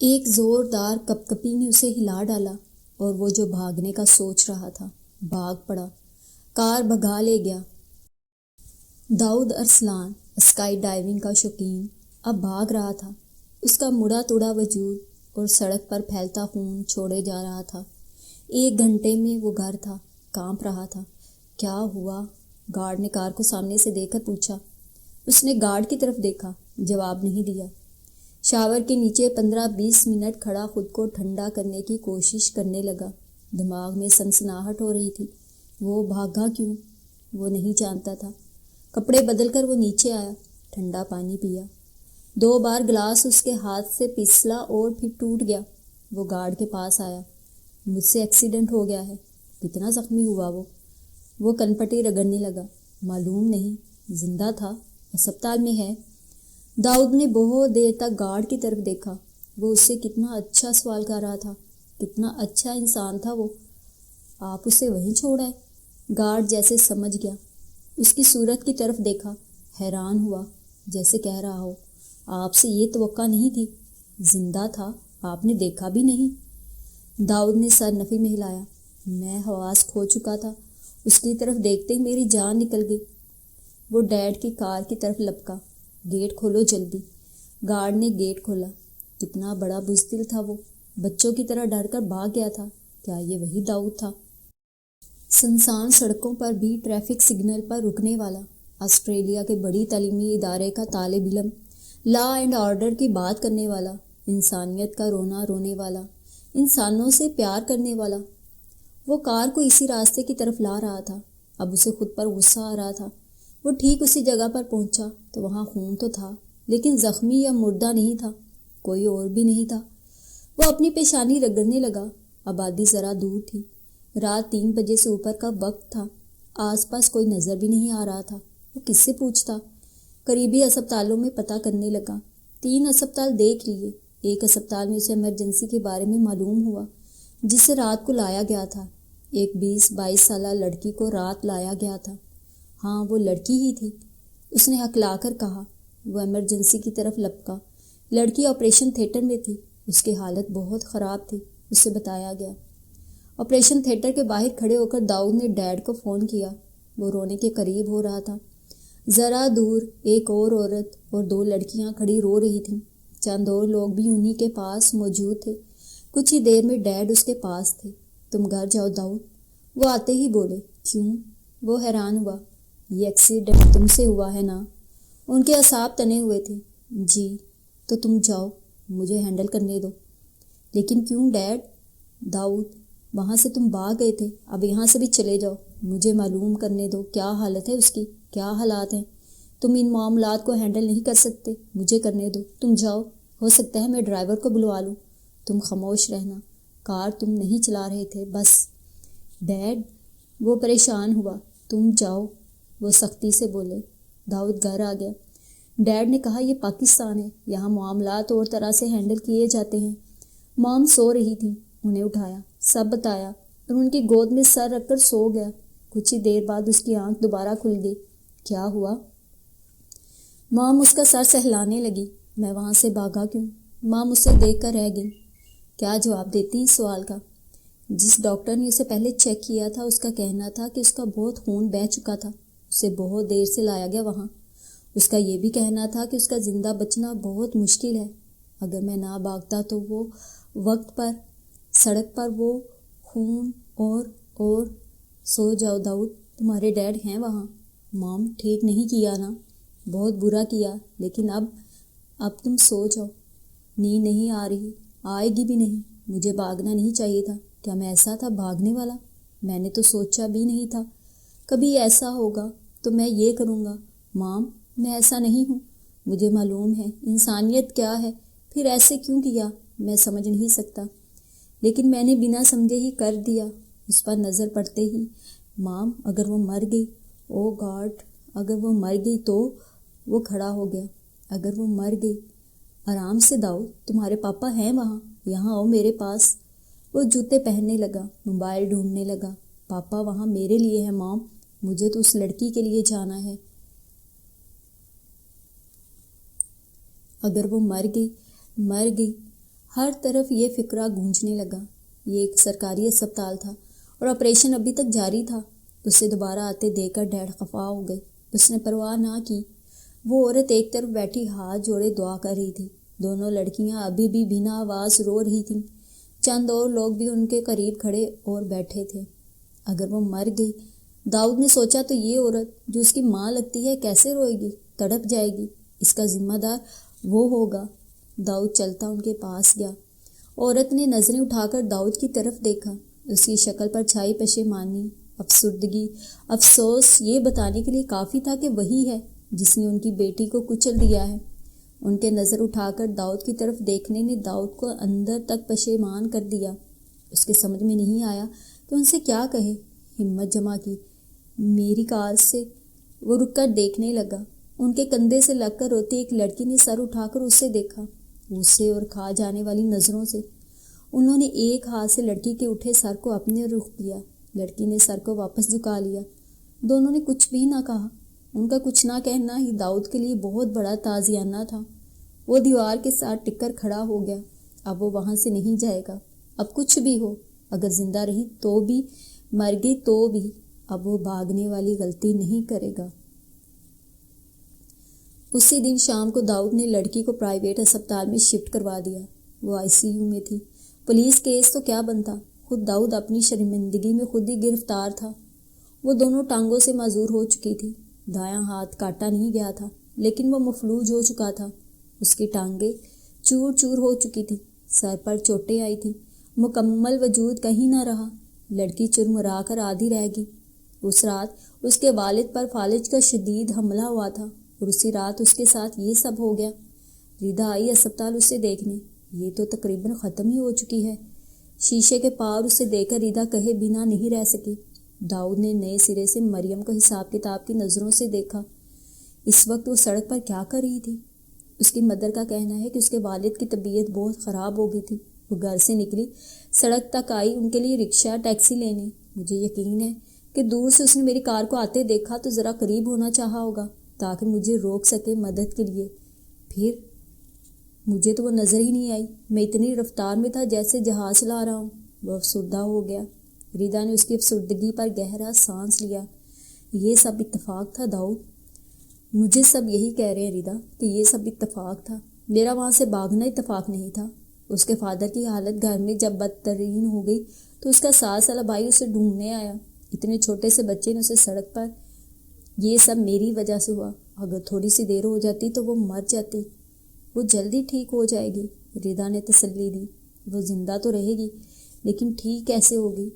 ایک زوردار کپکپی نے اسے ہلا ڈالا اور وہ جو بھاگنے کا سوچ رہا تھا بھاگ پڑا، کار بھگا لے گیا۔ داؤد ارسلان اسکائی ڈائیونگ کا شوقین اب بھاگ رہا تھا، اس کا مڑا توڑا وجود اور سڑک پر پھیلتا خون چھوڑے جا رہا تھا۔ 1 گھنٹے میں وہ گھر تھا، کانپ رہا تھا۔ کیا ہوا؟ گارڈ نے کار کو سامنے سے دیکھ کر پوچھا۔ اس نے گارڈ کی طرف دیکھا، جواب نہیں دیا۔ شاور کے نیچے 15-20 منٹ کھڑا خود کو ٹھنڈا کرنے کی کوشش کرنے لگا۔ دماغ میں سنسناہٹ ہو رہی تھی۔ وہ بھاگا کیوں؟ وہ نہیں جانتا تھا۔ کپڑے بدل کر وہ نیچے آیا، ٹھنڈا پانی پیا۔ 2 بار گلاس اس کے ہاتھ سے پھسلا اور پھر ٹوٹ گیا۔ وہ گارڈ کے پاس آیا۔ مجھ سے ایکسیڈنٹ ہو گیا ہے۔ کتنا زخمی ہوا وہ کنپٹی رگڑنے لگا۔ معلوم نہیں، زندہ تھا، ہسپتال میں ہے۔ داؤد نے بہت دیر تک گارڈ کی طرف دیکھا۔ وہ اس سے کتنا اچھا سوال کر رہا تھا، کتنا اچھا انسان تھا وہ۔ آپ اسے وہیں چھوڑ آئے؟ گارڈ جیسے سمجھ گیا، اس کی صورت کی طرف دیکھا، حیران ہوا، جیسے کہہ رہا ہو آپ سے یہ توقع نہیں تھی۔ زندہ تھا، آپ نے دیکھا بھی نہیں؟ داؤد نے سر نفی میں ہلایا۔ میں حواس کھو چکا تھا، اس کی طرف دیکھتے ہی میری جان نکل گئی۔ وہ ڈیڈ کی کار کی طرف لپکا۔ گیٹ کھولو جلدی۔ گارڈ نے گیٹ کھولا۔ کتنا بڑا بزدل تھا وہ، بچوں کی طرح ڈر کر بھاگ گیا تھا۔ کیا یہ وہی داؤد تھا؟ سنسان سڑکوں پر بھی ٹریفک سگنل پر رکنے والا، آسٹریلیا کے بڑی تعلیمی ادارے کا طالب علم، لا اینڈ آرڈر کی بات کرنے والا، انسانیت کا رونا رونے والا، انسانوں سے پیار کرنے والا۔ وہ کار کو اسی راستے کی طرف لا رہا تھا۔ اب اسے خود پر غصہ آ رہا تھا۔ وہ ٹھیک اسی جگہ پر پہنچا تو وہاں خون تو تھا، لیکن زخمی یا مردہ نہیں تھا، کوئی اور بھی نہیں تھا۔ وہ اپنی پیشانی رگڑنے لگا۔ آبادی ذرا دور تھی، رات 3 بجے سے اوپر کا وقت تھا، آس پاس کوئی نظر بھی نہیں آ رہا تھا۔ وہ کس سے پوچھتا؟ قریبی ہسپتالوں میں پتہ کرنے لگا۔ 3 ہسپتال دیکھ لیے۔ ایک ہسپتال میں اسے ایمرجنسی کے بارے میں معلوم ہوا، جسے رات کو لایا گیا تھا۔ ایک 20-22 سالہ لڑکی کو رات لایا گیا تھا۔ ہاں، وہ لڑکی ہی تھی، اس نے ہکلا کر کہا۔ وہ ایمرجنسی کی طرف لپکا۔ لڑکی آپریشن تھیٹر میں تھی، اس کی حالت بہت خراب تھی، اسے بتایا گیا۔ آپریشن تھیٹر کے باہر کھڑے ہو کر داؤد نے ڈیڈ کو فون کیا۔ وہ رونے کے قریب ہو رہا تھا۔ ذرا دور ایک اور عورت اور 2 لڑکیاں کھڑی رو رہی تھیں۔ چند اور لوگ بھی انہی کے پاس موجود تھے۔ کچھ ہی دیر میں ڈیڈ اس کے پاس تھے۔ تم گھر جاؤ داؤد، وہ آتے ہی بولے۔ کیوں؟ وہ حیران ہوا۔ یہ ایکسیڈنٹ تم سے ہوا ہے نا؟ ان کے اعصاب تنے ہوئے تھے۔ جی۔ تو تم جاؤ، مجھے ہینڈل کرنے دو۔ لیکن کیوں ڈیڈ؟ داؤد، وہاں سے تم بھاگ گئے تھے، اب یہاں سے بھی چلے جاؤ، مجھے معلوم کرنے دو کیا حالت ہے اس کی، کیا حالات ہیں۔ تم ان معاملات کو ہینڈل نہیں کر سکتے، مجھے کرنے دو، تم جاؤ۔ ہو سکتا ہے میں ڈرائیور کو بلوا لوں۔ تم خاموش رہنا، کار تم نہیں چلا رہے تھے بس۔ ڈیڈ، وہ پریشان ہوا۔ تم جاؤ، وہ سختی سے بولے۔ داؤد گھر آ گیا۔ ڈیڈ نے کہا یہ پاکستان ہے، یہاں معاملات اور طرح سے ہینڈل کیے جاتے ہیں۔ مام سو رہی تھی، انہیں اٹھایا، سب بتایا اور ان کی گود میں سر رکھ کر سو گیا۔ کچھ ہی دیر بعد اس کی آنکھ دوبارہ کھل گئی۔ کیا ہوا؟ مام اس کا سر سہلانے لگی۔ میں وہاں سے بھاگا کیوں؟ مام اسے دیکھ کر رہ گئی۔ کیا جواب دیتی اس سوال کا؟ جس ڈاکٹر نے اسے پہلے چیک کیا تھا اس کا کہنا تھا کہ اس کا بہت خون بہہ چکا تھا، اسے بہت دیر سے لایا گیا وہاں۔ اس کا یہ بھی کہنا تھا کہ اس کا زندہ بچنا بہت مشکل ہے۔ اگر میں نہ بھاگتا تو وہ وقت پر سڑک پر وہ خون اور سو جاؤ داؤد، تمہارے ڈیڈ ہیں وہاں۔ مام، ٹھیک نہیں کیا نا؟ بہت برا کیا، لیکن اب تم سو جاؤ۔ نیند نہیں آ رہی، آئے گی بھی نہیں۔ مجھے بھاگنا نہیں چاہیے تھا۔ کیا میں ایسا تھا بھاگنے والا؟ میں نے تو سوچا بھی نہیں تھا کبھی ایسا ہوگا تو میں یہ کروں گا۔ مام، میں ایسا نہیں ہوں، مجھے معلوم ہے انسانیت کیا ہے، پھر ایسے کیوں کیا میں سمجھ نہیں سکتا، لیکن میں نے بنا سمجھے ہی کر دیا۔ اس پر نظر پڑتے ہی، مام اگر وہ مر گئی، او گاڈ، اگر وہ مر گئی تو؟ وہ کھڑا ہو گیا۔ اگر وہ مر گئی؟ آرام سے داؤد، تمہارے پاپا ہیں وہاں، یہاں آؤ میرے پاس۔ وہ جوتے پہننے لگا، موبائل ڈھونڈنے لگا۔ پاپا وہاں میرے لیے ہے مام، مجھے تو اس لڑکی کے لیے جانا ہے۔ اگر وہ مر گئی، ہر طرف یہ فکرہ گونجنے لگا، یہ ایک سرکاری اسپتال تھا اور آپریشن ابھی تک جاری تھا۔ اسے دوبارہ آتے دیکھ کر ڈیڈ خفا ہو گئے۔ اس نے پرواہ نہ کی۔ وہ عورت ایک طرف بیٹھی ہاتھ جوڑے دعا کر رہی تھی، دونوں لڑکیاں ابھی بھی بنا آواز رو رہی تھیں۔ چند اور لوگ بھی ان کے قریب کھڑے اور بیٹھے تھے۔ اگر وہ مر گئی، داؤد نے سوچا، تو یہ عورت جو اس کی ماں لگتی ہے کیسے روئے گی، تڑپ جائے گی۔ اس کا ذمہ دار وہ ہوگا۔ داؤد چلتا ان کے پاس گیا۔ عورت نے نظریں اٹھا کر داؤد کی طرف دیکھا۔ اس کی شکل پر چھائی پشیمانی، افسردگی، افسوس یہ بتانے کے لیے کافی تھا کہ وہی ہے جس نے ان کی بیٹی کو کچل دیا ہے۔ ان کے نظر اٹھا کر داؤد کی طرف دیکھنے نے داؤد کو اندر تک پشیمان کر دیا۔ اس کے سمجھ میں نہیں آیا کہ ان سے کیا کہے۔ ہمت جمع کی، میری کار سے وہ رک کر دیکھنے لگا۔ ان کے کندھے سے لگ کر روتی ایک لڑکی نے سر اٹھا کر اسے دیکھا، غصے اور کھا جانے والی نظروں سے۔ انہوں نے ایک ہاتھ سے لڑکی کے اٹھے سر کو اپنے رخ کیا۔ لڑکی نے سر کو واپس جھکا لیا۔ دونوں نے کچھ بھی نہ کہا۔ ان کا کچھ نہ کہنا ہی داؤد کے لیے بہت بڑا تعزیانہ تھا۔ وہ دیوار کے ساتھ ٹک کر کھڑا ہو گیا۔ اب وہ وہاں سے نہیں جائے گا۔ اب کچھ بھی ہو، اگر زندہ رہی تو بھی، مر گئی تو بھی، اب وہ بھاگنے والی غلطی نہیں کرے گا۔ اسی دن شام کو داؤد نے لڑکی کو پرائیویٹ اسپتال میں شفٹ کروا دیا۔ وہ ICU میں تھی۔ پولیس کیس تو کیا بنتا، خود داؤد اپنی شرمندگی میں خود ہی گرفتار تھا۔ وہ دونوں ٹانگوں سے معذور ہو چکی تھی۔ دایاں ہاتھ کاٹا نہیں گیا تھا، لیکن وہ مفلوج ہو چکا تھا۔ اس کی ٹانگیں چور چور ہو چکی تھی، سر پر چوٹیں آئی تھیں، مکمل وجود کہیں نہ رہا۔ لڑکی چرمرا کر آدھی رہ گئی۔ اس رات اس کے والد پر فالج کا شدید حملہ ہوا تھا اور اسی رات اس کے ساتھ یہ سب ہو گیا۔ ریدا آئی اسپتال اسے دیکھنے۔ یہ تو تقریباً ختم ہی ہو چکی ہے۔ شیشے کے پار اسے دیکھ کر ریدا کہے بنا نہیں رہ سکی۔ داؤد نے نئے سرے سے مریم کو حساب کتاب کی نظروں سے دیکھا۔ اس وقت وہ سڑک پر کیا کر رہی تھی؟ اس کی مدر کا کہنا ہے کہ اس کے والد کی طبیعت بہت خراب ہو گئی تھی۔ وہ گھر سے نکلی، سڑک تک آئی ان کے لیے رکشہ ٹیکسی لینے۔ مجھے یقین ہے کہ دور سے اس نے میری کار کو آتے دیکھا تو ذرا قریب ہونا چاہا ہوگا تاکہ مجھے روک سکے مدد کے لیے۔ پھر مجھے تو وہ نظر ہی نہیں آئی۔ میں اتنی رفتار میں تھا جیسے جہاز چلا رہا ہوں۔ وہ افسردہ ہو گیا۔ ریدا نے اس کی افسردگی پر گہرا سانس لیا۔ یہ سب اتفاق تھا داؤد؟ مجھے سب یہی کہہ رہے ہیں ریدا کہ یہ سب اتفاق تھا۔ میرا وہاں سے بھاگنا اتفاق نہیں تھا۔ اس کے فادر کی حالت گھر میں جب بدترین ہو گئی تو اس کا 7 سالہ بھائی اسے ڈھونڈنے آیا۔ اتنے چھوٹے سے بچے نے اسے سڑک پر، یہ سب میری وجہ سے ہوا۔ اگر تھوڑی سی دیر ہو جاتی تو وہ مر جاتی۔ وہ جلدی ٹھیک ہو جائے گی، ریدا نے تسلی دی۔ وہ زندہ تو رہے گی، لیکن ٹھیک کیسے ہوگی؟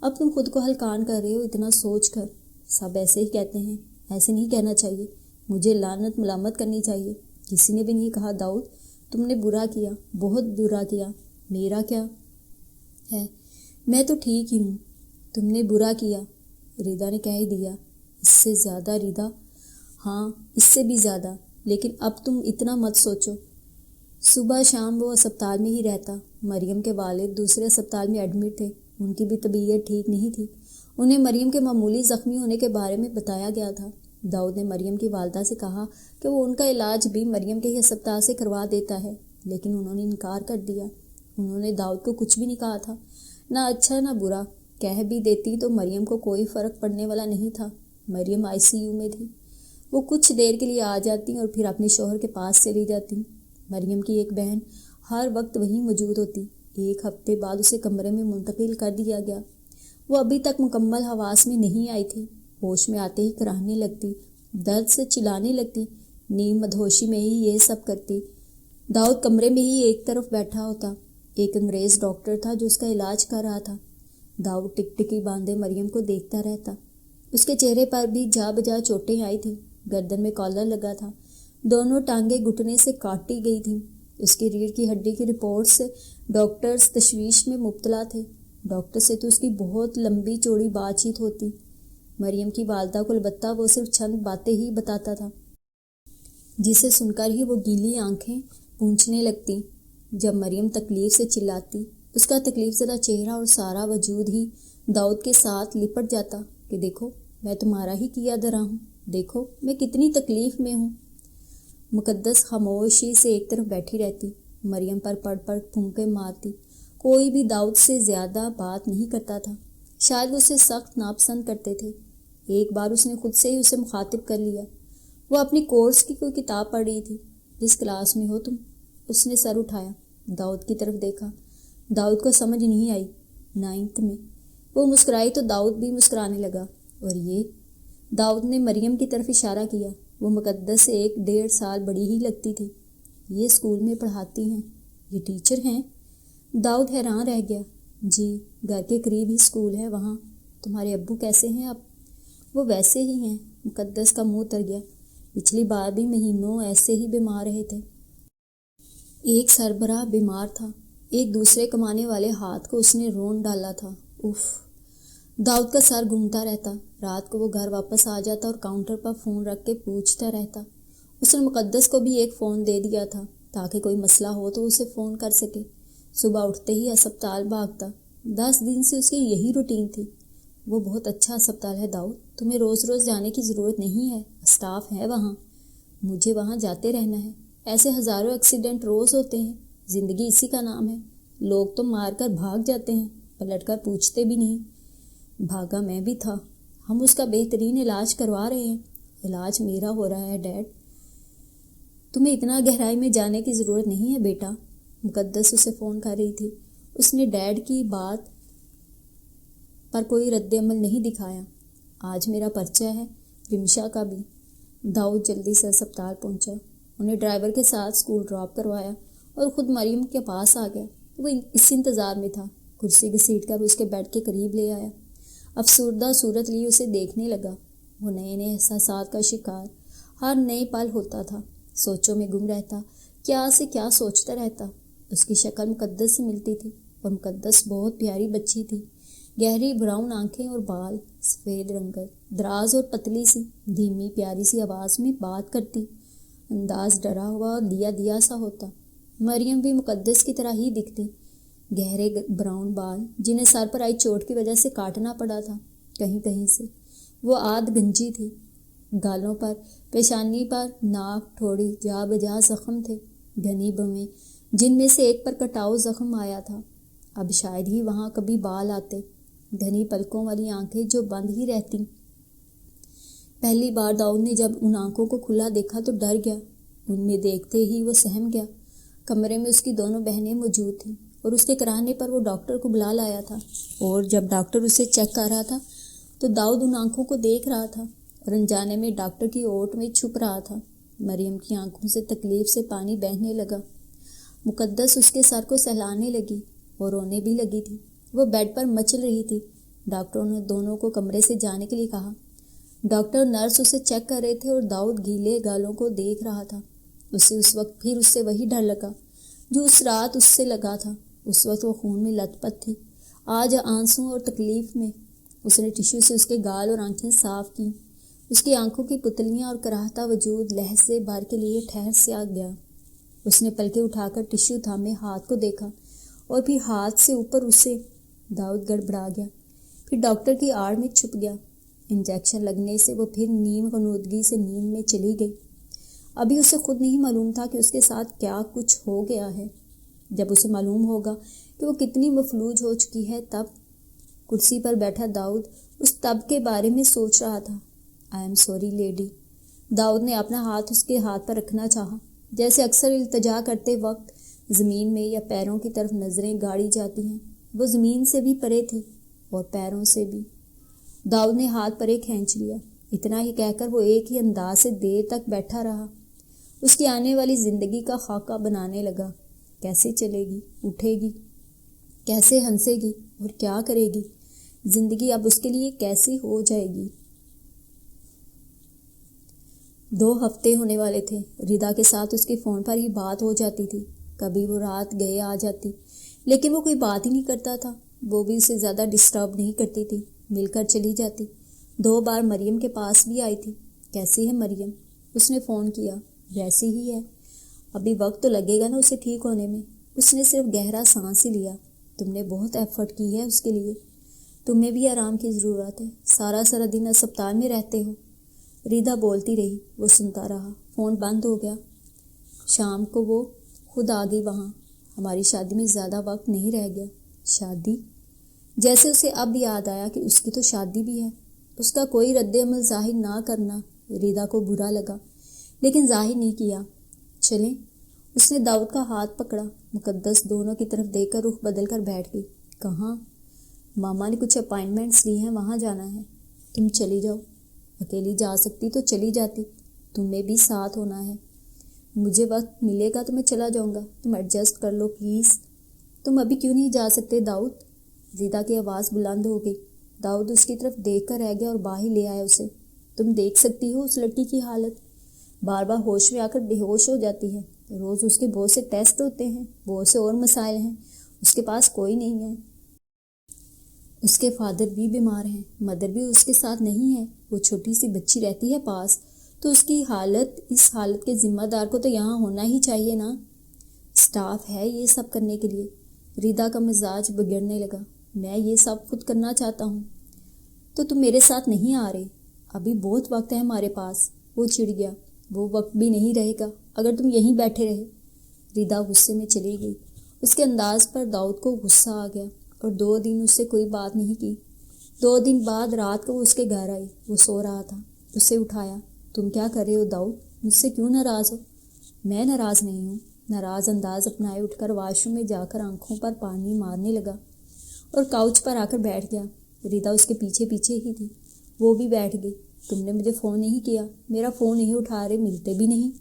اب تم خود کو ہلکان کر رہے ہو اتنا سوچ کر۔ سب ایسے ہی کہتے ہیں، ایسے نہیں کہنا چاہیے۔ مجھے لعنت ملامت کرنی چاہیے۔ کسی نے بھی نہیں کہا داؤد تم نے برا کیا، بہت برا کیا۔ میرا کیا ہے، میں تو ٹھیک ہی ہوں۔ تم نے برا کیا، ریدا نے کہہ ہی دیا۔ اس سے زیادہ ریدا؟ ہاں، اس سے بھی زیادہ، لیکن اب تم اتنا مت سوچو۔ صبح شام وہ اسپتال میں ہی رہتا۔ مریم کے والد دوسرے اسپتال میں ایڈمٹ تھے۔ ان کی بھی طبیعت ٹھیک نہیں تھی۔ انہیں مریم کے معمولی زخمی ہونے کے بارے میں بتایا گیا تھا۔ داؤد نے مریم کی والدہ سے کہا کہ وہ ان کا علاج بھی مریم کے ہی اسپتال سے کروا دیتا ہے، لیکن انہوں نے انکار کر دیا۔ انہوں نے داؤد کو کچھ بھی نہیں کہا تھا، نہ اچھا نہ برا۔ کہہ بھی دیتی تو مریم کو کوئی فرق پڑنے والا نہیں تھا۔ مریم ICU میں تھی۔ وہ کچھ دیر کے لیے آ جاتی اور پھر اپنے شوہر کے پاس چلی جاتی۔ مریم کی ایک بہن ہر وقت وہیں موجود ہوتی۔ 1 ہفتے بعد اسے کمرے میں منتقل کر دیا گیا۔ وہ ابھی تک مکمل حواس میں نہیں آئی تھی۔ ہوش میں آتے ہی کراہنے لگتی، درد سے چلانے لگتی، نیم مدہوشی میں ہی یہ سب کرتی۔ داؤد کمرے میں ہی ایک طرف بیٹھا ہوتا۔ ایک انگریز ڈاکٹر تھا جو اس کا علاج کر رہا تھا۔ داؤد ٹکٹکی باندھے مریم کو دیکھتا رہتا۔ اس کے چہرے پر بھی جا بجا چوٹیں آئی تھیں، گردن میں کالر لگا تھا، دونوں ٹانگیں گھٹنے سے کاٹی گئی تھیں۔ اس کی ریڑھ کی ہڈی کی رپورٹ سے ڈاکٹرز تشویش میں مبتلا تھے۔ ڈاکٹر سے تو اس کی بہت لمبی چوڑی بات چیت ہوتی۔ مریم کی والدہ کو البتہ وہ صرف چند باتیں ہی بتاتا تھا، جسے سن کر ہی وہ گیلی آنکھیں پونچھنے لگتی۔ جب مریم تکلیف سے چلاتی، اس کا تکلیف زدہ چہرہ اور سارا وجود ہی داؤد کے ساتھ لپٹ جاتا کہ دیکھو میں تمہارا ہی کیا دھرا ہوں، دیکھو میں کتنی تکلیف میں ہوں۔ مقدس خاموشی سے ایک طرف بیٹھی رہتی۔ مریم پر پڑ پڑ پھونکے مارتی۔ کوئی بھی داؤد سے زیادہ بات نہیں کرتا تھا، شاید وہ اسے سخت ناپسند کرتے تھے۔ ایک بار اس نے خود سے ہی اسے مخاطب کر لیا۔ وہ اپنی کورس کی کوئی کتاب پڑھ رہی تھی۔ جس کلاس میں ہو تم؟ اس نے سر اٹھایا، داؤد کی طرف دیکھا۔ داؤد کو سمجھ نہیں آئی۔ 9th میں۔ وہ مسکرائی تو داؤد بھی مسکرانے لگا۔ اور یہ؟ داؤد نے مریم کی طرف اشارہ کیا۔ وہ مقدس سے 1-1.5 سال بڑی ہی لگتی تھی۔ یہ اسکول میں پڑھاتی ہیں؟ یہ ٹیچر ہیں؟ داؤد حیران رہ گیا۔ جی، گھر کے قریب ہی اسکول ہے وہاں۔ تمہارے ابو کیسے ہیں اب؟ وہ ویسے ہی ہیں۔ مقدس کا منہ تر گیا۔ پچھلی بار بھی مہینوں ایسے ہی بیمار رہے تھے۔ ایک سربراہ بیمار تھا، ایک دوسرے کمانے والے ہاتھ کو اس نے رون ڈالا تھا۔ اف! داؤد کا سر گھومتا رہتا۔ رات کو وہ گھر واپس آ جاتا اور کاؤنٹر پر فون رکھ کے پوچھتا رہتا۔ اس نے مقدس کو بھی ایک فون دے دیا تھا تاکہ کوئی مسئلہ ہو تو اسے فون کر سکے۔ صبح اٹھتے ہی ہسپتال بھاگتا۔ 10 دن سے اس کی یہی روٹین تھی۔ وہ بہت اچھا ہسپتال ہے داؤد، تمہیں روز روز جانے کی ضرورت نہیں ہے، اسٹاف ہے وہاں۔ مجھے وہاں جاتے رہنا ہے۔ ایسے ہزاروں ایکسیڈنٹ روز ہوتے ہیں، زندگی اسی کا نام ہے۔ لوگ تو مار کر بھاگ جاتے ہیں، پلٹ کر پوچھتے بھی نہیں۔ بھاگا میں بھی تھا۔ ہم اس کا بہترین علاج کروا رہے ہیں۔ علاج میرا ہو رہا ہے ڈیڈ۔ تمہیں اتنا گہرائی میں جانے کی ضرورت نہیں ہے بیٹا۔ مقدس اسے فون کر رہی تھی۔ اس نے ڈیڈ کی بات پر کوئی رد عمل نہیں دکھایا۔ آج میرا پرچہ ہے، رمشا کا بھی۔ داؤد جلدی سے ہسپتال پہنچا، انہیں ڈرائیور کے ساتھ اسکول ڈراپ کروایا اور خود مریم کے پاس آ گیا۔ وہ اس انتظار میں تھا۔ کرسی گھسیٹ کر اس کے بیڈ کے قریب لے آیا۔ افسردہ صورت لیے اسے دیکھنے لگا۔ وہ نئے نئے احساسات کا شکار، ہر نئے پل ہوتا تھا۔ سوچوں میں گم رہتا، کیا سے کیا سوچتا رہتا۔ اس کی شکل مقدس سے ملتی تھی اور مقدس بہت پیاری بچی تھی۔ گہری براؤن آنکھیں اور بال، سفید رنگت، دراز اور پتلی سی، دھیمی پیاری سی آواز میں بات کرتی۔ انداز ڈرا ہوا اور دیا دیا سا ہوتا۔ مریم بھی مقدس کی طرح ہی دکھتی، گہرے براؤن بال جنہیں سر پر آئی چوٹ کی وجہ سے کاٹنا پڑا تھا کہیں کہیں سے۔ وہ آدھ گنجی تھی، گالوں پر، پیشانی پر، ناک، ٹھوڑی جا بجا زخم تھے، گھنی بویں جن میں سے ایک پر کٹاؤ زخم آیا تھا۔ اب شاید ہی وہاں کبھی بال آتے۔ گھنی پلکوں والی آنکھیں جو بند ہی رہتی۔ پہلی بار داؤد نے جب ان آنکھوں کو کھلا دیکھا تو ڈر گیا۔ ان میں دیکھتے ہی وہ سہم گیا۔ کمرے میں اس کی دونوں بہنیں موجود تھیں اور اس کے کرانے پر وہ ڈاکٹر کو بلا لایا تھا، اور جب ڈاکٹر اسے چیک کر رہا تھا تو داؤد ان آنکھوں کو دیکھ رہا تھا اور انجانے میں ڈاکٹر کی اوٹ میں چھپ رہا تھا۔ مریم کی آنکھوں سے تکلیف سے پانی بہنے لگا۔ مقدس اس کے سر کو سہلانے لگی اور رونے بھی لگی تھی۔ وہ بیڈ پر مچل رہی تھی۔ ڈاکٹروں نے دونوں کو کمرے سے جانے کے لیے کہا۔ ڈاکٹر اور نرس اسے چیک کر رہے تھے اور داؤد گیلے گالوں کو دیکھ رہا تھا۔ اسے اس وقت پھر اس سے وہی ڈر لگا جو اس رات اس سے لگا تھا۔ اس وقت وہ خون میں لت پت تھی، آج آنسوں اور تکلیف میں۔ اس نے ٹشو سے اس کے گال اور آنکھیں صاف کی۔ اس کی آنکھوں کی پتلیاں اور کراہتا وجود لہجے بھر کے لیے ٹھہر سے آ گیا۔ اس نے پلکیں اٹھا کر ٹشو تھامے ہاتھ کو دیکھا اور پھر ہاتھ سے اوپر اسے۔ داؤد گڑبڑا گیا، پھر ڈاکٹر کی آڑ میں چھپ گیا۔ انجیکشن لگنے سے وہ پھر نیم غنودگی سے نیند میں چلی گئی۔ ابھی اسے خود نہیں معلوم تھا کہ اس کے ساتھ کیا کچھ ہو گیا ہے۔ جب اسے معلوم ہوگا کہ وہ کتنی مفلوج ہو چکی ہے تب۔ کرسی پر بیٹھا داؤد اس تب کے بارے میں سوچ رہا تھا۔ I am sorry lady. Dawood نے اپنا ہاتھ اس کے ہاتھ پر رکھنا چاہا، جیسے اکثر التجا کرتے وقت زمین میں یا پیروں کی طرف نظریں گاڑی جاتی ہیں۔ وہ زمین سے بھی پرے تھی اور پیروں سے بھی۔ داؤد نے ہاتھ پرے کھینچ لیا۔ اتنا ہی کہہ کر وہ ایک ہی انداز سے دیر تک بیٹھا رہا۔ اس کی آنے والی زندگی کا خاکہ بنانے لگا۔ کیسے چلے گی، اٹھے گی، کیسے ہنسے گی اور کیا کرے گی؟ زندگی اب اس کے لیے کیسی ہو جائے گی؟ 2 ہفتے ہونے والے تھے۔ ردا کے ساتھ اس کی فون پر ہی بات ہو جاتی تھی۔ کبھی وہ رات گئے آ جاتی، لیکن وہ کوئی بات ہی نہیں کرتا تھا۔ وہ بھی اسے زیادہ ڈسٹرب نہیں کرتی تھی، مل کر چلی جاتی۔ 2 بار مریم کے پاس بھی آئی تھی۔ کیسی ہے مریم؟ اس نے فون کیا۔ ویسی ہی ہے، ابھی وقت تو لگے گا نا اسے ٹھیک ہونے میں۔ اس نے صرف گہرا سانس ہی لیا۔ تم نے بہت ایفرٹ کی ہے اس کے لیے، تمہیں بھی آرام کی ضرورت ہے، سارا دن اسپتال میں رہتے ہو۔ ردا بولتی رہی، وہ سنتا رہا۔ فون بند ہو گیا۔ شام کو وہ خود آ گئی وہاں. ہماری شادی میں زیادہ وقت نہیں رہ گیا. شادی؟ جیسے اسے اب یاد آیا کہ اس کی تو شادی بھی ہے. اس کا کوئی رد عمل ظاہر نہ کرنا ریدا کو برا لگا، لیکن ظاہر نہیں کیا. چلیں. اس نے داؤد کا ہاتھ پکڑا. مقدس دونوں کی طرف دیکھ کر رخ بدل کر بیٹھ گئی. کہاں؟ ماما نے کچھ اپائنٹمنٹس دی ہیں، وہاں جانا ہے. تم چلی جاؤ. اکیلی جا سکتی تو چلی جاتی، تمہیں بھی ساتھ ہونا ہے. مجھے وقت ملے گا تو میں چلا جاؤں گا، تم ایڈجسٹ کر لو پلیز. تم ابھی کیوں نہیں جا سکتے داؤد؟ ریدا کی آواز بلند ہو گئی. داؤد اس کی طرف دیکھ کر رہ گیا اور باہر لے آیا اسے. تم دیکھ سکتی ہو اس لڑکی کی حالت، بار بار ہوش میں آ کر بے ہوش ہو جاتی ہے. روز اس کے بہت سے ٹیسٹ ہوتے ہیں، بہت سے اور مسائل ہیں. اس کے پاس کوئی نہیں ہے. اس کے فادر بھی بیمار ہیں، مدر بھی اس کے ساتھ نہیں ہے. وہ چھوٹی سی بچی رہتی ہے پاس، تو اس کی حالت، اس حالت کے ذمہ دار کو تو یہاں ہونا ہی چاہیے نا. سٹاف ہے یہ سب کرنے کے لیے. ریدا کا مزاج بگڑنے لگا. میں یہ سب خود کرنا چاہتا ہوں. تو تم میرے ساتھ نہیں آ رہے؟ ابھی بہت وقت ہے ہمارے پاس. وہ چڑ گیا. وہ وقت بھی نہیں رہے گا اگر تم یہیں بیٹھے رہے. ریدا غصے میں چلی گئی. اس کے انداز پر داؤد کو غصہ آ گیا اور 2 دن اس سے کوئی بات نہیں کی. 2 دن بعد رات کو وہ اس کے گھر آئی. وہ سو رہا تھا. اسے اٹھایا. تم کیا کر رہے ہو داؤد؟ مجھ سے کیوں ناراض ہو؟ میں ناراض نہیں ہوں. ناراض انداز اپنائے اٹھ کر واش روم میں جا کر آنکھوں پر پانی مارنے لگا اور کاؤچ پر آ کر بیٹھ گیا. ریدا اس کے پیچھے پیچھے ہی تھی. وہ بھی بیٹھ گئی. تم نے مجھے فون نہیں کیا. میرا فون نہیں اٹھا رہے، ملتے بھی نہیں.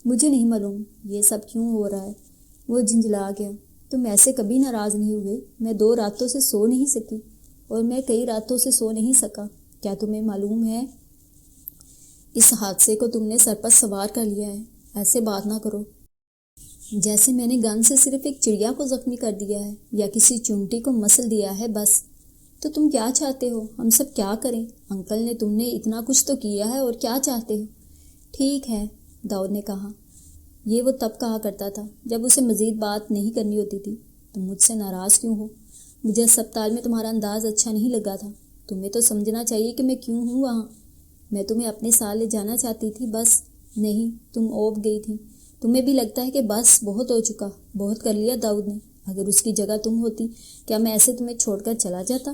مجھے نہیں معلوم یہ سب کیوں ہو رہا ہے. وہ جھنجھلا گیا. تم ایسے کبھی ناراض نہیں ہوئے. میں 2 راتوں سے سو نہیں سکی اور میں کئی راتوں سے سو نہیں سکا. کیا تمہیں معلوم ہے اس حادثے کو تم نے سر پر سوار کر لیا ہے؟ ایسے بات نہ کرو جیسے میں نے گن سے صرف ایک چڑیا کو زخمی کر دیا ہے یا کسی چونٹی کو مسل دیا ہے بس. تو تم کیا چاہتے ہو؟ ہم سب کیا کریں؟ انکل نے تم نے اتنا کچھ تو کیا ہے، اور کیا چاہتے ہو؟ ٹھیک ہے، داؤد نے کہا. یہ وہ تب کہا کرتا تھا جب اسے مزید بات نہیں کرنی ہوتی تھی. تم مجھ سے ناراض کیوں ہو؟ مجھے اسپتال میں تمہارا انداز اچھا نہیں لگا تھا. تمہیں تو سمجھنا چاہیے کہ میں کیوں ہوں وہاں. میں تمہیں اپنے ساتھ لے جانا چاہتی تھی بس. نہیں، تم اوب گئی تھی. تمہیں بھی لگتا ہے کہ بس بہت ہو چکا، بہت کر لیا داؤد نے. اگر اس کی جگہ تم ہوتی، کیا میں ایسے تمہیں چھوڑ کر چلا جاتا؟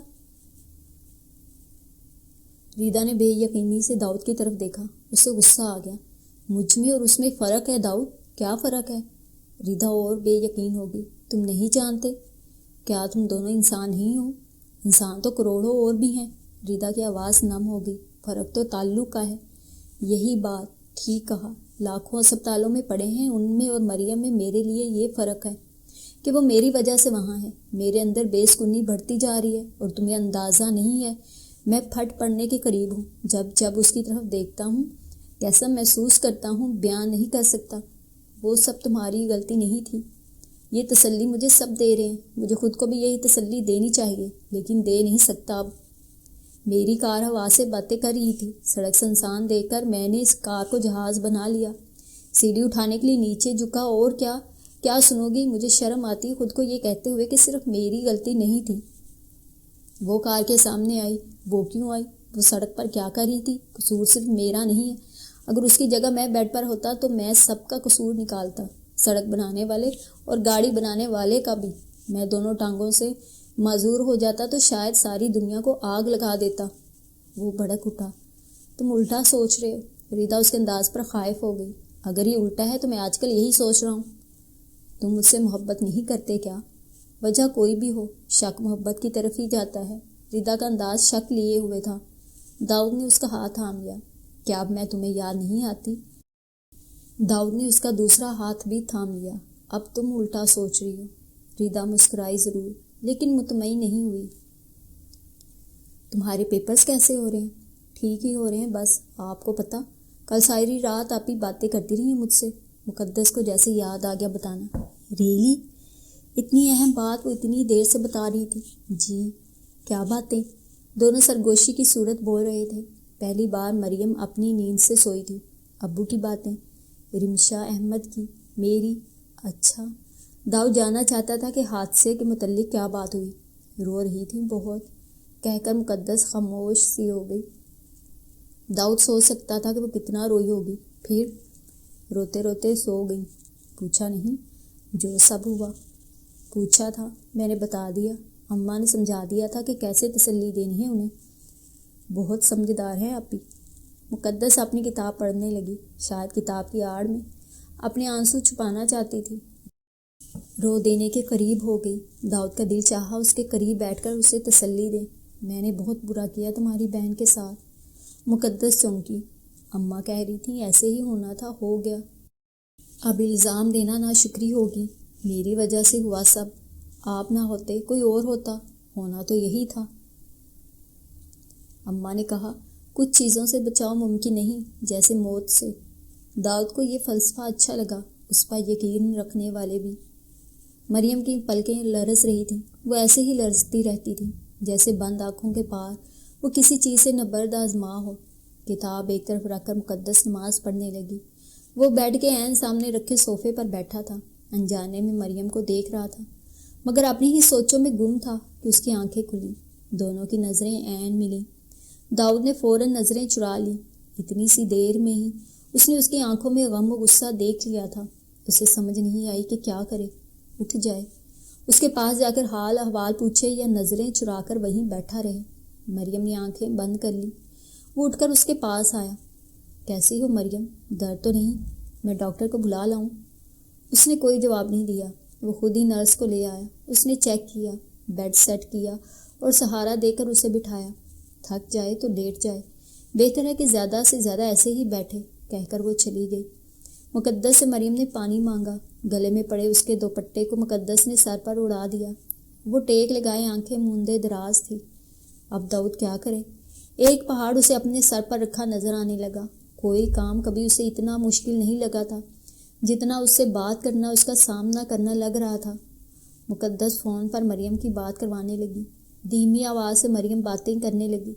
ریدا نے بے یقینی سے داؤد کی طرف دیکھا. اسے غصہ آ گیا. مجھ میں اور اس میں فرق ہے داؤد. کیا فرق ہے؟ ریدا اور بے یقین ہو گئی. تم نہیں جانتے؟ کیا تم دونوں انسان ہی ہو؟ انسان تو کروڑوں اور بھی ہیں. ریدا کی آواز نم ہو گئی. فرق تو تعلق کا ہے. یہی بات. ٹھیک کہا. لاکھوں اسپتالوں میں پڑے ہیں، ان میں اور مریم میں میرے لیے یہ فرق ہے کہ وہ میری وجہ سے وہاں ہے. میرے اندر بے سکونی بڑھتی جا رہی ہے اور تمہیں اندازہ نہیں ہے میں پھٹ پڑنے کے قریب ہوں. جب اس کی طرف دیکھتا ہوں کیسا محسوس کرتا ہوں بیان نہیں کر سکتا. وہ سب تمہاری غلطی نہیں تھی. یہ تسلی مجھے سب دے رہے ہیں. مجھے خود کو بھی یہی تسلی دینی چاہیے، لیکن دے نہیں سکتا اب. میری کار ہوا سے باتیں کر رہی تھی. سڑک سنسان دیکھ کر میں نے اس کار کو جہاز بنا لیا. سیڑھی اٹھانے کے لیے نیچے جھکا اور کیا سنو گی؟ مجھے شرم آتی خود کو یہ کہتے ہوئے کہ صرف میری غلطی نہیں تھی. وہ کار کے سامنے آئی. وہ کیوں آئی؟ وہ سڑک پر کیا کر رہی تھی؟ قصور صرف میرا نہیں ہے. اگر اس کی جگہ میں بیڈ پر ہوتا تو میں سب کا قصور نکالتا، سڑک بنانے والے اور گاڑی بنانے والے کا بھی. میں دونوں ٹانگوں سے معذور ہو جاتا تو شاید ساری دنیا کو آگ لگا دیتا. وہ بھڑک اٹھا. تم الٹا سوچ رہے ہو. ریدا اس کے انداز پر خائف ہو گئی. اگر یہ الٹا ہے تو میں آج کل یہی سوچ رہا ہوں. تم مجھ سے محبت نہیں کرتے کیا؟ وجہ کوئی بھی ہو، شک محبت کی طرف ہی جاتا ہے. ریدا کا انداز شک لیے ہوئے تھا. داؤد نے اس کا ہاتھ تھام لیا. کیا اب میں تمہیں یاد نہیں آتی؟ داؤد نے اس کا دوسرا ہاتھ بھی تھام لیا. اب تم الٹا سوچ رہی ہو. ریدا مسکرائی ضرور، لیکن مطمئن نہیں ہوئی. تمہارے پیپرز کیسے ہو رہے ہیں؟ ٹھیک ہی ہو رہے ہیں بس. آپ کو پتہ کل ساری رات آپ ہی باتیں کرتی رہی ہیں مجھ سے. مقدس کو جیسے یاد آ گیا بتانا. ریلی؟ اتنی اہم بات وہ اتنی دیر سے بتا رہی تھی. جی. کیا باتیں؟ دونوں سرگوشی کی صورت بول رہے تھے. پہلی بار مریم اپنی نیند سے سوئی تھی. ابو کی باتیں، رمشا احمد کی، میری. اچھا. داؤد جاننا چاہتا تھا کہ حادثے کے متعلق کیا بات ہوئی. رو رہی تھی بہت، کہہ کر مقدس خاموش سی ہو گئی. داؤد سوچ سکتا تھا کہ وہ کتنا روئی ہوگی. پھر روتے روتے سو گئی. پوچھا نہیں. جو سب ہوا پوچھا تھا، میں نے بتا دیا، اماں نے سمجھا دیا تھا کہ کیسے تسلی دینی ہے انہیں۔ بہت سمجھدار ہیں آپ بھی۔ مقدس اپنی کتاب پڑھنے لگی، شاید کتاب کی آڑ میں اپنے آنسو چھپانا چاہتی تھی۔ رو دینے کے قریب ہو گئی۔ داؤد کا دل چاہا اس کے قریب بیٹھ کر اسے تسلی دے۔ میں نے بہت برا کیا تمہاری بہن کے ساتھ۔ مقدس چونکی۔ اماں کہہ رہی تھیں ایسے ہی ہونا تھا، ہو گیا۔ اب الزام دینا ناشکری ہوگی، میری وجہ سے ہوا سب، آپ نہ ہوتے کوئی اور ہوتا، ہونا تو یہی تھا۔ اماں نے کہا کچھ چیزوں سے بچاؤ ممکن نہیں، جیسے موت سے۔ داؤد کو یہ فلسفہ اچھا لگا، اس پر یقین رکھنے والے بھی۔ مریم کی پلکیں لرز رہی تھیں، وہ ایسے ہی لرزتی رہتی تھیں جیسے بند آنکھوں کے پار وہ کسی چیز سے نبرد آزما ہو۔ کتاب ایک طرف رکھ کر مقدس نماز پڑھنے لگی۔ وہ بیڈ کے عین سامنے رکھے صوفے پر بیٹھا تھا، انجانے میں مریم کو دیکھ رہا تھا، مگر اپنی ہی سوچوں میں گم تھا کہ اس کی آنکھیں کھلیں، دونوں کی نظریں عین ملیں۔ داؤد نے فوراً نظریں چرا لی۔ اتنی سی دیر میں ہی اس نے اس کی آنکھوں میں غم و غصہ دیکھ لیا تھا۔ اسے سمجھ نہیں آئی کہ کیا کرے، اٹھ جائے، اس کے پاس جا کر حال احوال پوچھے یا نظریں چرا کر وہیں بیٹھا رہے۔ مریم نے آنکھیں بند کر لی۔ وہ اٹھ کر اس کے پاس آیا۔ کیسی ہو مریم، درد تو نہیں؟ میں ڈاکٹر کو بلا لاؤں؟ اس نے کوئی جواب نہیں دیا۔ وہ خود ہی نرس کو لے آیا۔ اس نے چیک کیا، بیڈ سیٹ کیا اور سہارا دے کر اسے بٹھایا۔ تھک جائے تو لیٹ جائے، بہتر ہے کہ زیادہ سے زیادہ ایسے ہی بیٹھے، کہہ کر وہ چلی گئی۔ مقدس سے مریم نے پانی مانگا۔ گلے میں پڑے اس کے دوپٹے کو مقدس نے سر پر اڑا دیا۔ وہ ٹیک لگائے آنکھیں موندے دراز تھی۔ اب داؤد کیا کرے؟ ایک پہاڑ اسے اپنے سر پر رکھا نظر آنے لگا۔ کوئی کام کبھی اسے اتنا مشکل نہیں لگا تھا جتنا اس سے بات کرنا، اس کا سامنا کرنا لگ رہا تھا۔ مقدس فون پر مریم کی بات کروانے لگی۔ دھیمی آواز سے مریم باتیں کرنے لگی۔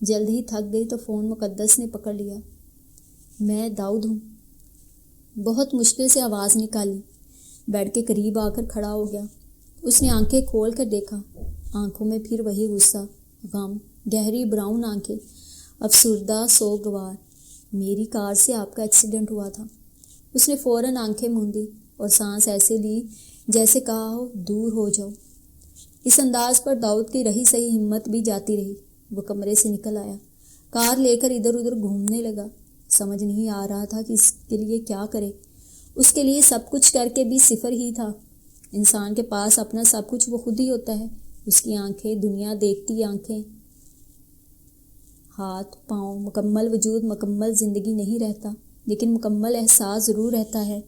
جلد ہی تھک گئی تو فون مقدس نے پکڑ لیا۔ میں داؤد ہوں۔ بہت مشکل سے آواز نکالی۔ بیڈ کے قریب آ کر کھڑا ہو گیا۔ اس نے آنکھیں کھول کر دیکھا۔ آنکھوں میں پھر وہی غصہ، غم، گہری براؤن آنکھیں، افسردہ سوگوار۔ میری کار سے آپ کا ایکسیڈنٹ ہوا تھا۔ اس نے فوراً آنکھیں موندی اور سانس ایسے لی جیسے کہا ہو دور ہو جاؤ۔ اس انداز پر داؤد کی رہی سہی ہمت بھی جاتی رہی۔ وہ کمرے سے نکل آیا، کار لے کر ادھر ادھر گھومنے لگا۔ سمجھ نہیں آ رہا تھا کہ اس کے لیے کیا کرے۔ اس کے لیے سب کچھ کر کے بھی صفر ہی تھا۔ انسان کے پاس اپنا سب کچھ وہ خود ہی ہوتا ہے، اس کی آنکھیں، دنیا دیکھتی آنکھیں، ہاتھ پاؤں، مکمل وجود، مکمل زندگی نہیں رہتا، لیکن مکمل احساس ضرور رہتا ہے۔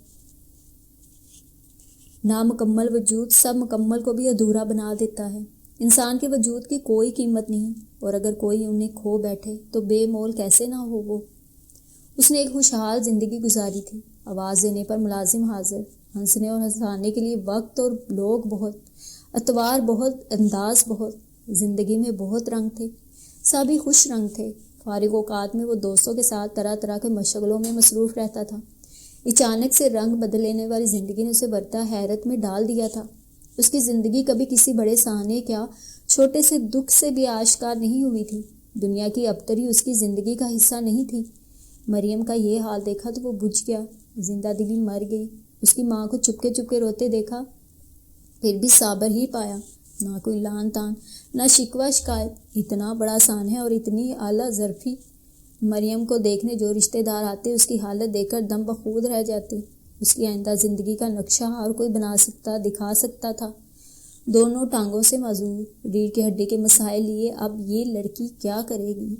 نامکمل وجود سب مکمل کو بھی ادھورا بنا دیتا ہے۔ انسان کے وجود کی کوئی قیمت نہیں، اور اگر کوئی انہیں کھو بیٹھے تو بے مول کیسے نہ ہو وہ۔ اس نے ایک خوشحال زندگی گزاری تھی، آواز دینے پر ملازم حاضر، ہنسنے اور ہنسانے کے لیے وقت اور لوگ بہت، اتوار بہت، انداز بہت، زندگی میں بہت رنگ تھے، سبھی خوش رنگ تھے۔ فارغ اوقات میں وہ دوستوں کے ساتھ طرح طرح کے مشغلوں میں مصروف رہتا تھا۔ اچانک سے رنگ بدل لینے والی زندگی نے اسے برتا حیرت میں ڈال دیا تھا۔ اس کی زندگی کبھی کسی بڑے سہانے کیا چھوٹے سے دکھ سے بھی آشکار نہیں ہوئی تھی۔ دنیا کی ابتری اس کی زندگی کا حصہ نہیں تھی۔ مریم کا یہ حال دیکھا تو وہ بجھ گیا، زندہ دلی مر گئی۔ اس کی ماں کو چپکے چپکے روتے دیکھا، پھر بھی صابر ہی پایا، نہ کوئی لان تان، نہ شکوہ شکایت۔ اتنا بڑا سان ہے اور اتنی اعلیٰ ظرفی۔ مریم کو دیکھنے جو رشتہ دار آتے اس کی حالت دیکھ کر دم بخود رہ جاتے۔ اس کی آئندہ زندگی کا نقشہ ہر کوئی بنا سکتا، دکھا سکتا تھا۔ دونوں ٹانگوں سے معذور، ریڑھ کی ہڈی کے مسائل لیے اب یہ لڑکی کیا کرے گی؟